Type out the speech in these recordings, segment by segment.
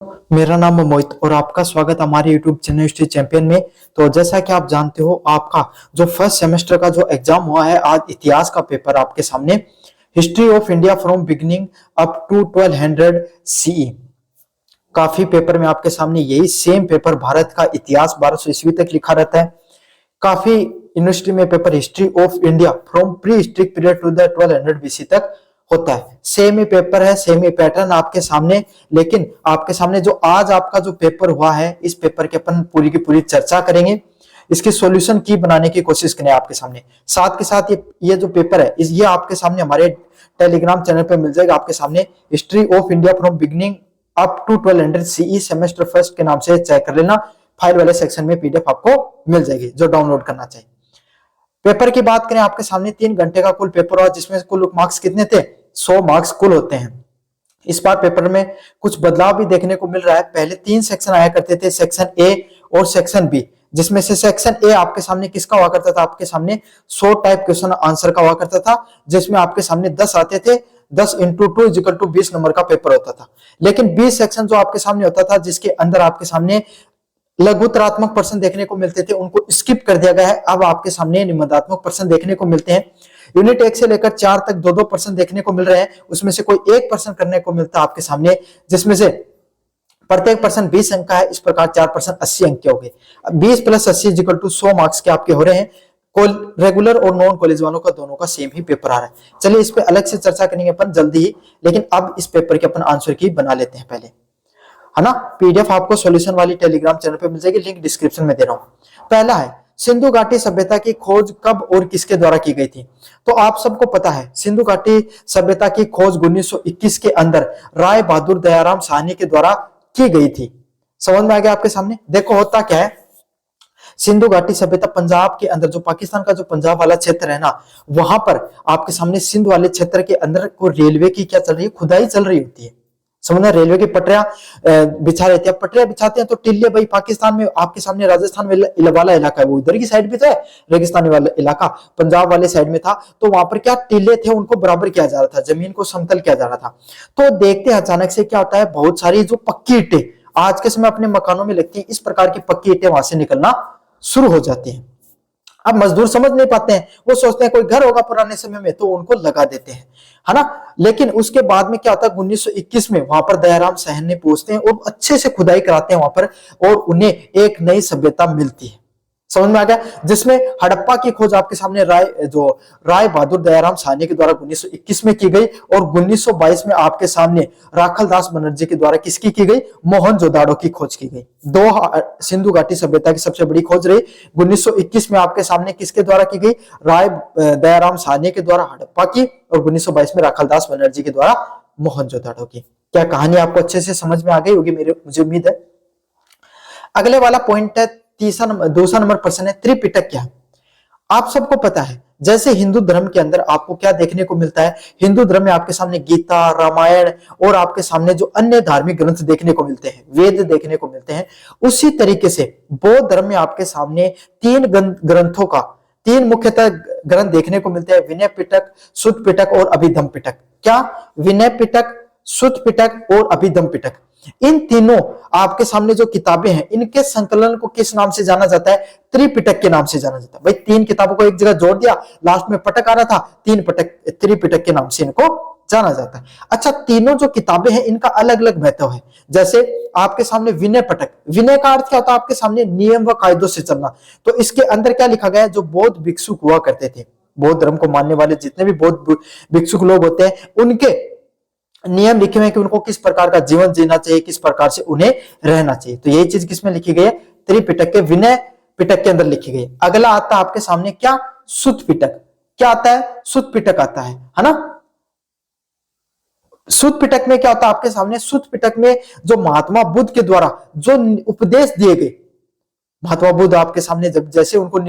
मेरा नाम है मोहित और आपका स्वागत हमारे YouTube चैनल हिस्ट्री चैंपियन में। तो जैसा कि आप जानते हो, आपका जो फर्स्ट सेमेस्टर का जो एग्जाम हुआ है, आज इतिहास का पेपर आपके सामने, history of India from beginning up to 1200 CE. काफी पेपर में आपके सामने यही सेम पेपर, भारत का इतिहास 1200 ईस्वी तक लिखा रहता है। काफी यूनिवर्सिटी में paper history of India from prehistoric period to the 1200 BC तक होता है। सेम ही पेपर है, सेम ही पैटर्न आपके सामने। लेकिन आपके सामने जो आज आपका जो पेपर हुआ है, इस पेपर के अपन पूरी की पूरी चर्चा करेंगे, इसकी सॉल्यूशन की बनाने की कोशिश करें आपके सामने। साथ के साथ ये जो पेपर है, ये आपके सामने हमारे टेलीग्राम चैनल पे मिल जाएगा। आपके सामने history of India from beginning up to 1200 CE semester first के नाम से चेक कर लेना। फाइल वाले सेक्शन में पीडीएफ आपको मिल जाएगी, जो डाउनलोड करना चाहिए। पेपर की बात करें, आपके सामने 3 घंटे का कुल पेपर हुआ, जिसमें कुल मार्क्स कितने थे? 100 मार्क्स कुल होते हैं। इस बार पेपर में कुछ बदलाव भी देखने को मिल रहा है। पहले 3 सेक्शन आया करते थे, सेक्शन ए और सेक्शन बी, जिसमें से सेक्शन ए आपके सामने किसका हुआ करता था? आपके सामने 100 टाइप क्वेश्चन आंसर का हुआ करता था, जिसमें आपके सामने 10 आते थे। 10 इंटू 2 इक्वल टू 20 नंबर का पेपर होता था। लेकिन बी सेक्शन जो आपके सामने होता था, जिसके अंदर आपके सामने लघुतरात्मक प्रश्न देखने को मिलते थे, उनको स्किप कर दिया गया है। अब आपके सामने निबंधात्मक प्रश्न देखने को मिलते हैं। यूनिट 1 से लेकर 4 तक 2-2 प्रश्न देखने को मिल रहे हैं। उसमें से कोई एक प्रश्न करने को मिलता है आपके सामने, जिसमें से प्रत्येक प्रश्न 20 अंक का है। इस प्रकार 4 प्रश्न 80 अंक के हो गए। 20 + 80 इक्वल टू 100 मार्क्स के आपके हो रहे हैं। रेगुलर और नॉन कॉलेज वालों का दोनों का सेम ही पेपर आ रहा है। चलिए इस पे अलग से चर्चा करेंगे अपन जल्दी ही, लेकिन अब इस पेपर के अपन आंसर की बना लेते हैं पहले, है ना। पीडीएफ आपको सॉल्यूशन वाली टेलीग्राम चैनल पे मिल जाएगी, लिंक डिस्क्रिप्शन में दे रहा हूं। पहला है, सिंधु घाटी सभ्यता की खोज कब और किसके द्वारा की गई थी? तो आप सबको पता है, सिंधु घाटी सभ्यता की खोज 1921 के अंदर राय बहादुर दयाराम साहनी के द्वारा की गई थी। समझ में आ गया आपके सामने? देखो होता क्या है, सिंधु घाटी सभ्यता पंजाब के अंदर, जो पाकिस्तान का जो पंजाब वाला क्षेत्र है ना, वहां पर आपके सामने सिंध वाले क्षेत्र के अंदर को रेलवे की क्या चल रही है? खुदाई चल रही होती है। समझना, रेलवे की पटरियां बिछा रहती है। पटरियां बिछाते हैं तो टिल्ले भाई पाकिस्तान में, आपके सामने राजस्थान वाला इलाका है, वो इधर की साइड भी तो है, रेगिस्तानी वाला इलाका पंजाब वाले साइड में था। तो वहां पर क्या टिल्ले थे, उनको बराबर किया जा रहा था, जमीन को समतल किया जा रहा था। तो देखते हैं अचानक से क्या होता है, बहुत सारी जो पक्की ईंटें आज के समय अपने मकानों में लगती है, इस प्रकार की पक्की ईंटें वहां से निकलना शुरू हो जाती है। अब मजदूर समझ नहीं पाते हैं, वो सोचते हैं कोई घर होगा पुराने समय में, तो उनको लगा देते हैं, है ना। लेकिन उसके बाद में क्या होता है, 1921 में वहां पर दयाराम साहनी पहुंचते हैं और अच्छे से खुदाई कराते हैं वहां पर, और उन्हें एक नई सभ्यता मिलती है। समझ में आ गया? जिसमें हड़प्पा की खोज आपके सामने राय बहादुर दयाराम साहनी के द्वारा 1921 में की गई, और 1922 में आपके सामने राखलदास बनर्जी के द्वारा किसकी की गई? मोहनजोदाड़ो की खोज की गई। दो सिंधु घाटी सभ्यता की सबसे बड़ी खोज रही। 1921 में आपके सामने किसके द्वारा की गई? राय दयाराम साहनी के द्वारा हड़प्पा की, और 1922 में राखलदास बनर्जी के द्वारा मोहनजोदाड़ो की। क्या कहानी आपको अच्छे से समझ में आ गई होगी, मुझे उम्मीद है। अगले वाला पॉइंट है, दूसरा नंबर प्रश्न है, त्रिपिटक क्या है? आप सबको पता है, जैसे हिंदू धर्म के अंदर आपको क्या देखने को मिलता है, हिंदू धर्म में आपके सामने गीता, रामायण और आपके सामने जो अन्य धार्मिक ग्रंथ देखने को मिलते हैं, वेद देखने को मिलते हैं, उसी तरीके से बौद्ध धर्म में आपके सामने 3 ग्रंथों का, 3 मुख्यतः ग्रंथ देखने को मिलते हैं, विनय पिटक, सुत्त पिटक और अभिधम्म पिटक। क्या? विनय पिटक, सुत्त पिटक और अभिधम्म पिटक। इन तीनों आपके सामने जो किताबें हैं, इनके संकलन को किस नाम से जाना जाता है? त्रिपिटक के नाम से जाना जाता है। भाई 3 किताबों को एक जगह जोड़ दिया, लास्ट में पटक आ रहा था, 3 पटक, त्रिपिटक के नाम से इनको जाना जाता है। अच्छा, तीनों जो किताबें हैं, इनका अलग अलग महत्व है। जैसे आपके सामने विनय पिटक, विनय का अर्थ क्या होता है? आपके सामने नियम व कायदों से चलना। तो इसके अंदर क्या लिखा गया है? जो बौद्ध भिक्षुक हुआ करते थे, बौद्ध धर्म को मानने वाले जितने भी बौद्ध भिक्षुक लोग होते हैं, उनके नियम लिखे हुए हैं कि उनको किस प्रकार का जीवन जीना चाहिए, किस प्रकार से उन्हें रहना चाहिए। तो यही चीज किसमें लिखी गई है? त्रिपिटक के विनय पिटक के अंदर लिखी गई। अगला आता है आपके सामने क्या? सुत्त पिटक। क्या आता है? सुत्त पिटक आता है ना। सुत्त पिटक में क्या होता है आपके सामने? सुत्त पिटक में जो महात्मा बुद्ध के द्वारा जो उपदेश दिए गए, महात्मा बुद्ध आपके सामने जब जैसे उनको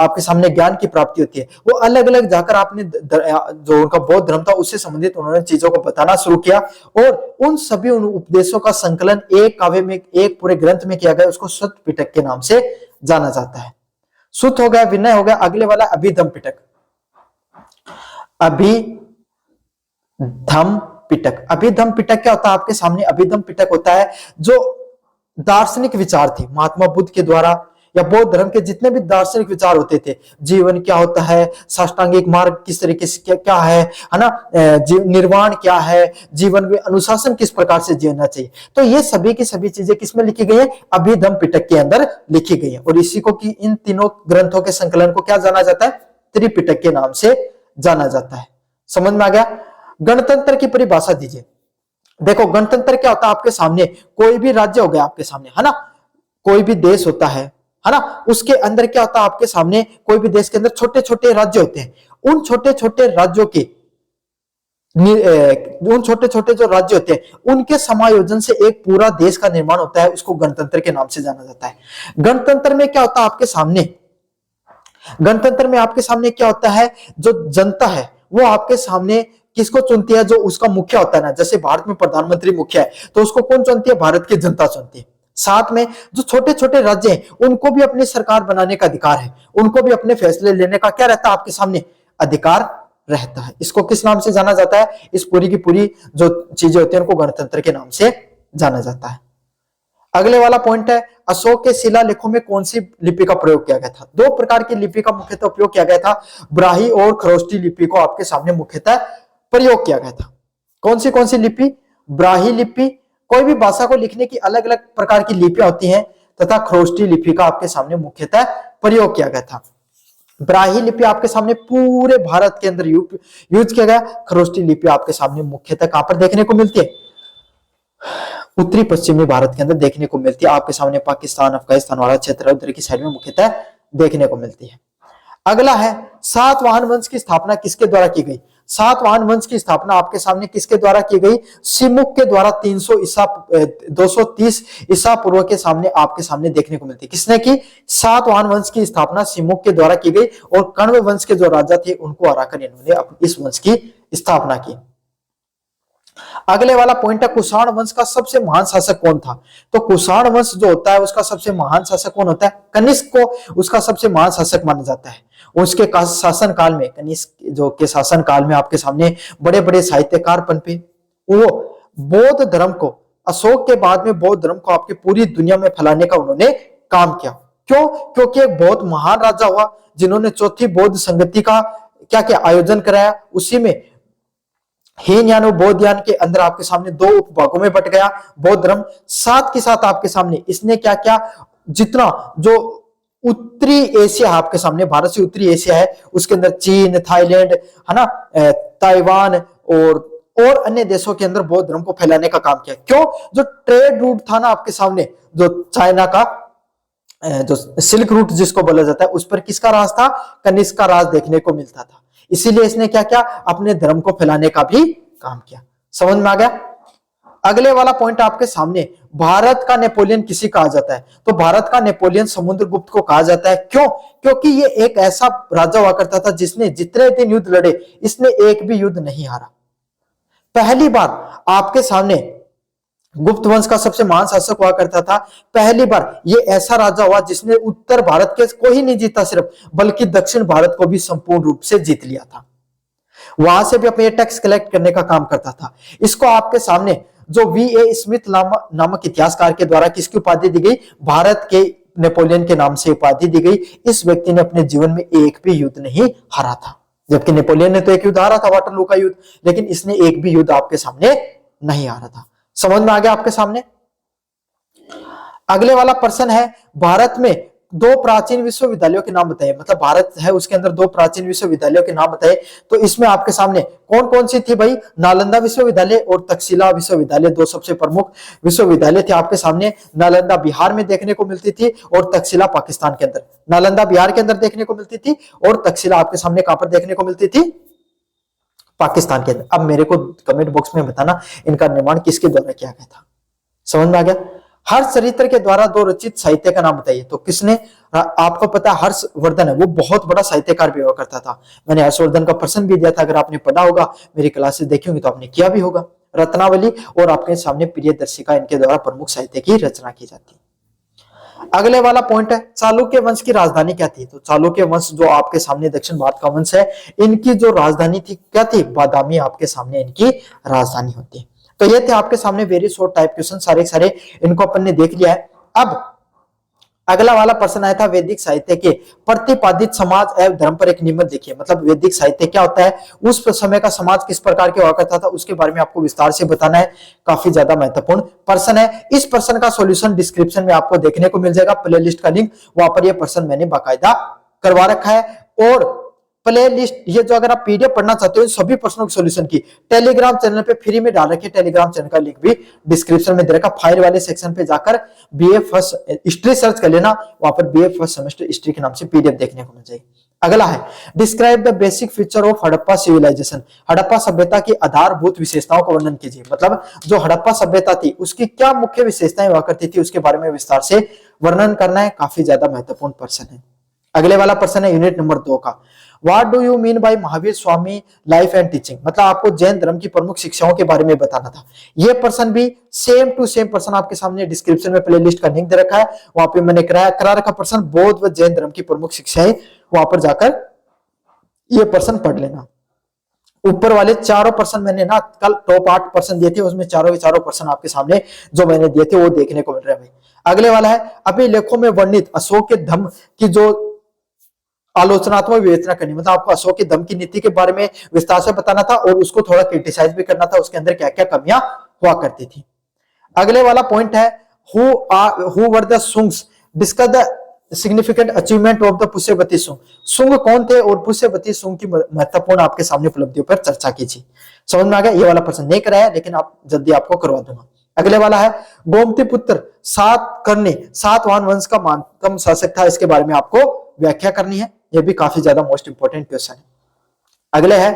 आपके सामने ज्ञान की प्राप्ति होती है, वो अलग अलग जाकर आपने जो उनका बौद्ध धर्म था उससे संबंधित उन्होंने चीजों को बताना शुरू किया, और उन सभी उन उपदेशों का संकलन एक काव्य में, एक पूरे ग्रंथ में किया गया। उसको सुत्त पिटक के नाम से जाना जाता है। सुत्त हो गया, विनय हो गया। अगले वाला अभिधम्म पिटक। अभिधम्म पिटक। अभिधम पिटक क्या होता है आपके सामने? अभिधम पिटक होता है जो दार्शनिक विचार थे महात्मा बुद्ध के द्वारा या बौद्ध धर्म के जितने भी दार्शनिक विचार होते थे, जीवन क्या होता है, साष्टांगिक मार्ग किस तरीके से क्या है ना, निर्वाण क्या है, जीवन में अनुशासन किस प्रकार से जीना चाहिए, तो ये सभी की सभी चीजें किसमें लिखी गई है? अभिधम पिटक के अंदर लिखी गई है। और इसी को कि इन तीनों ग्रंथों के संकलन को क्या जाना जाता है? त्रिपिटक के नाम से जाना जाता है। समझ में आ गया? गणतंत्र की परिभाषा दीजिए। देखो गणतंत्र क्या होता है आपके सामने? कोई भी राज्य हो गया आपके सामने, है ना, कोई भी देश होता है ना, उसके अंदर क्या होता है आपके सामने? कोई भी देश के अंदर छोटे छोटे राज्य होते हैं। उन छोटे छोटे राज्यों के उन छोटे छोटे जो राज्य होते हैं उनके समायोजन से एक पूरा देश का निर्माण होता है, उसको गणतंत्र के नाम से जाना जाता है। गणतंत्र में क्या होता है आपके सामने? गणतंत्र में आपके सामने क्या होता है? जो जनता है वो आपके सामने किसको चुनती है? जो उसका मुखिया होता है ना, जैसे भारत में प्रधानमंत्री मुखिया है, तो उसको कौन चुनती है? भारत की जनता चुनती है। साथ में जो छोटे छोटे राज्य हैं उनको भी अपनी सरकार बनाने का अधिकार है, उनको भी अपने फैसले लेने का क्या रहता है आपके सामने? अधिकार रहता है। इसको किस नाम से जाना जाता है? इस पूरी की पूरी जो चीजें होती है उनको गणतंत्र के नाम से जाना जाता है। अगले वाला पॉइंट है, अशोक के शिलालेखों में कौन सी लिपि का प्रयोग किया गया था? दो प्रकार की लिपि का मुख्यतः उपयोग किया गया था। ब्राही और खरोष्टी लिपि को आपके सामने मुख्यतः प्रयोग किया गया था। कौन सी लिपि? ब्राही लिपि, कोई भी भाषा को लिखने की अलग अलग प्रकार की लिपियां होती हैं, तथा खरोष्टी लिपि का आपके सामने मुख्यतः प्रयोग किया गया था। ब्राही लिपि आपके सामने पूरे भारत के अंदर यूज किया गया। खरोष्टी लिपि आपके सामने मुख्यतः कहां पर देखने को मिलती है? उत्तरी पश्चिमी भारत के अंदर देखने को मिलती है। आपके सामने पाकिस्तान अफगानिस्तान वाला क्षेत्र उधर की साइड में मुख्यतः देखने को मिलती है। अगला है, सातवाहन वंश की स्थापना किसके द्वारा की गई? सातवाहन वंश की स्थापना आपके सामने किसके द्वारा की गई? सिमुक के द्वारा 230 ईसा पूर्व के सामने आपके सामने देखने को मिलती है। किसने की? सातवाहन वंश की स्थापना सिमुक के द्वारा की गई और कण्व वंश के जो राजा थे उनको हराकर इन्होंने इस वंश की स्थापना की। अगले वाला पॉइंट है, कुषाण वंश का सबसे महान शासक कौन था? तो कुषाण वंश जो होता है उसका सबसे महान शासक कौन होता है? कनिष्क को उसका सबसे महान शासक माना जाता है। उसके शासन काल में, कनिष्क जो के शासन काल में आपके सामने बड़े बड़े साहित्यकार पनपे। वो बौद्ध धर्म को, अशोक के बाद में बौद्ध धर्म को आपकी पूरी दुनिया में फैलाने का उन्होंने काम किया। क्यों? क्योंकि एक बहुत महान राजा हुआ जिन्होंने चौथी बौद्ध संगति का क्या क्या आयोजन कराया। उसी में हीनयान बौद्ध यान के अंदर आपके सामने दो उपभागों में बट गया बौद्ध धर्म। साथ के साथ आपके सामने इसने क्या क्या, जितना जो उत्तरी एशिया आपके सामने, भारत से उत्तरी एशिया है, उसके अंदर चीन, थाईलैंड, है ना, ताइवान और अन्य देशों के अंदर बौद्ध धर्म को फैलाने का काम किया। क्यों? जो ट्रेड रूट था ना आपके सामने, जो चाइना का जो सिल्क रूट जिसको बोला जाता है, उस पर किसका राज था? कनिष्क का राज देखने को मिलता था। इसीलिए इसने क्या किया? अपने धर्म को फैलाने का भी काम किया। समझ में आ गया? अगले वाला पॉइंट आपके सामने, भारत का नेपोलियन किसी कहा जाता है? तो भारत का नेपोलियन समुद्रगुप्त को कहा जाता है। क्यों? क्योंकि ये एक ऐसा राजा हुआ करता था जिसने जितने दिन युद्ध लड़े इसने एक भी युद्ध नहीं हारा। पहली बार आपके सामने गुप्त वंश का सबसे महान शासक हुआ करता था। पहली बार ये ऐसा राजा हुआ जिसने उत्तर भारत के को ही नहीं जीता सिर्फ, बल्कि दक्षिण भारत को भी संपूर्ण रूप से जीत लिया था। वहां से भी अपने टैक्स कलेक्ट करने का काम करता था। इसको आपके सामने जो V.A. स्मिथ नामक इतिहासकार के द्वारा किसकी उपाधि दी गई? भारत के नेपोलियन के नाम से उपाधि दी गई। इस व्यक्ति ने अपने जीवन में एक भी युद्ध नहीं हारा था, जबकि नेपोलियन ने तो एक युद्ध हारा था, वाटरलू का युद्ध, लेकिन इसने एक भी युद्ध आपके सामने नहीं हारा था। समझ में आ गया आपके सामने? अगले वाला प्रश्न है, भारत में दो प्राचीन विश्वविद्यालयों के नाम बताइए। मतलब भारत है उसके अंदर दो प्राचीन विश्वविद्यालयों के नाम बताइए। तो इसमें आपके सामने कौन कौन सी थी भाई? नालंदा विश्वविद्यालय और तक्षशिला विश्वविद्यालय, दो सबसे प्रमुख विश्वविद्यालय थे आपके सामने। नालंदा बिहार में देखने को मिलती थी और तक्षशिला पाकिस्तान के अंदर। नालंदा बिहार के अंदर देखने को मिलती थी और तक्षशिला आपके सामने कहां पर देखने को मिलती थी? पाकिस्तान के अंदर। अब मेरे को कमेंट बॉक्स में बताना इनका निर्माण किसके द्वारा किया गया था। समझ में आ गया? हर्षचरित्र के द्वारा दो रचित साहित्य का नाम बताइए। तो किसने? आपको पता है हर्षवर्धन है, वो बहुत बड़ा साहित्यकार भी हुआ करता था। मैंने हर्षवर्धन का प्रश्न भी दिया था, अगर आपने पढ़ा होगा, मेरी क्लासेस देखी होंगी तो आपने किया भी होगा। रत्नावली और आपके सामने प्रियदर्शिका, इनके द्वारा प्रमुख साहित्य की रचना की जाती है। अगले वाला पॉइंट है चालुक्य वंश की राजधानी क्या थी। तो चालुक्य वंश जो आपके सामने दक्षिण भारत का वंश है, इनकी जो राजधानी थी क्या थी, बादामी आपके सामने इनकी राजधानी होती है। तो ये थे आपके सामने वेरी शॉर्ट टाइप क्वेश्चन, सारे इनको अपन ने देख लिया है। अब अगला वाला प्रश्न आया था वैदिक साहित्य के प्रतिपादित समाज एवं धर्म पर एक निबंध लिखिए। मतलब वैदिक साहित्य क्या होता है, उस समय का समाज किस प्रकार के हुआ करता था, उसके बारे में आपको विस्तार से बताना है। काफी ज्यादा महत्वपूर्ण प्रश्न है। इस प्रश्न का सॉल्यूशन डिस्क्रिप्शन में आपको देखने को मिल जाएगा, प्लेलिस्ट का लिंक, वहां पर यह प्रश्न मैंने बाकायदा करवा रखा है। और प्ले लिस्ट ये जो अगर आप पीडीएफ पढ़ना चाहते हो सभी प्रश्नों के सॉल्यूशन की टेलीग्राम चैनल पे फ्री में डाल रखी है। टेलीग्राम चैनल का लिंक भी डिस्क्रिप्शन में दे रखा। फाइल वाले सेक्शन पे जाकर बीए फर्स्ट हिस्ट्री सर्च कर लेना, वहां पर बीए फर्स्ट सेमेस्टर हिस्ट्री के नाम से पीडीएफ देखने को मिल जाएगी। अगला है describe the basic feature of Harappa civilisation. Harappa सभ्यता की आधारभूत विशेषताओं का वर्णन कीजिए। मतलब जो हड़प्पा सभ्यता थी उसकी क्या मुख्य विशेषताएं हुआ करती थी, उसके बारे में विस्तार से वर्णन करना है। काफी ज्यादा महत्वपूर्ण प्रश्न है। अगले वाला प्रश्न है यूनिट नंबर 2 का, what do you mean by Mahavir Swami life and teaching. मतलब आपको जैन धर्म की प्रमुख शिक्षाओं के बारे में बताना था। यह प्रश्न भी सेम टू सेम प्रश्न आपके सामने डिस्क्रिप्शन में प्लेलिस्ट का लिंक दे रखा है, वहां पे मैंने करा रखा प्रश्न बौद्ध व जैन धर्म की प्रमुख शिक्षाएं, वहां पर जाकर यह प्रश्न पढ़ लेना। ऊपर वाले चारों प्रश्न मैंने ना कल टॉप 8 प्रश्न दिए थे, उसमें चारों के चारों प्रश्न आपके सामने जो मैंने दिए थे वो देखने को मिल रहा है भाई। अगले वाला है अभिलेखों में वर्णित अशोक के धम्म की जो आलोचनात्मक विवेचना करनी। मतलब आपको अशोक की धम्म की नीति के बारे में विस्तार से बताना था और उसको थोड़ा क्रिटिसाइज भी करना था, उसके अंदर क्या क्या कमियां हुआ करती थी। अगले वाला पॉइंट है who were the Sungs, discuss the significant achievement of the Pushyavati Sung. Sung कौन थे और पुष्यवती सुंग की महत्वपूर्ण आपके सामने उपलब्धियों पर चर्चा कीजिए। समझ में आ गया। ये वाला प्रश्न नहीं कराया लेकिन आप जल्दी आपको करवा दूंगा। अगले वाला है गोमती पुत्र सातवाहन वंश का महानतम शासक था, इसके बारे में आपको व्याख्या करनी है। यह भी काफी ज्यादा मोस्ट इंपोर्टेंट क्वेश्चन है। अगले है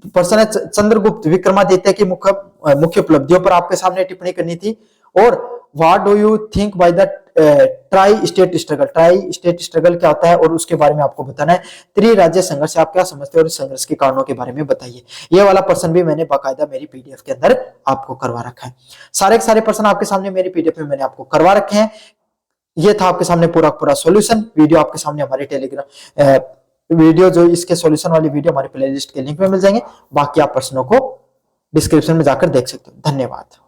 प्रश्न है चंद्रगुप्त विक्रमादित्य की मुख्य उपलब्धियों पर आपके सामने टिप्पणी करनी थी। और what do you think by the tri state struggle. Tri state struggle क्या होता है और उसके बारे में आपको बताना है। त्रिराज्य संघर्ष आप क्या समझते हो और इस संघर्ष के कारणों के बारे में बताइए। यह वाला प्रश्न भी मैंने बाकायदा मेरी पीडीएफ के अंदर आपको करवा रखा है। सारे के सारे प्रश्न आपके सामने मेरी पीडीएफ में मैंने आपको करवा रखे हैं। ये था आपके सामने पूरा सॉल्यूशन। वीडियो आपके सामने हमारे टेलीग्राम वीडियो जो इसके सॉल्यूशन वाली वीडियो हमारे प्लेलिस्ट के लिंक में मिल जाएंगे। बाकी आप प्रश्नों को डिस्क्रिप्शन में जाकर देख सकते हो। धन्यवाद।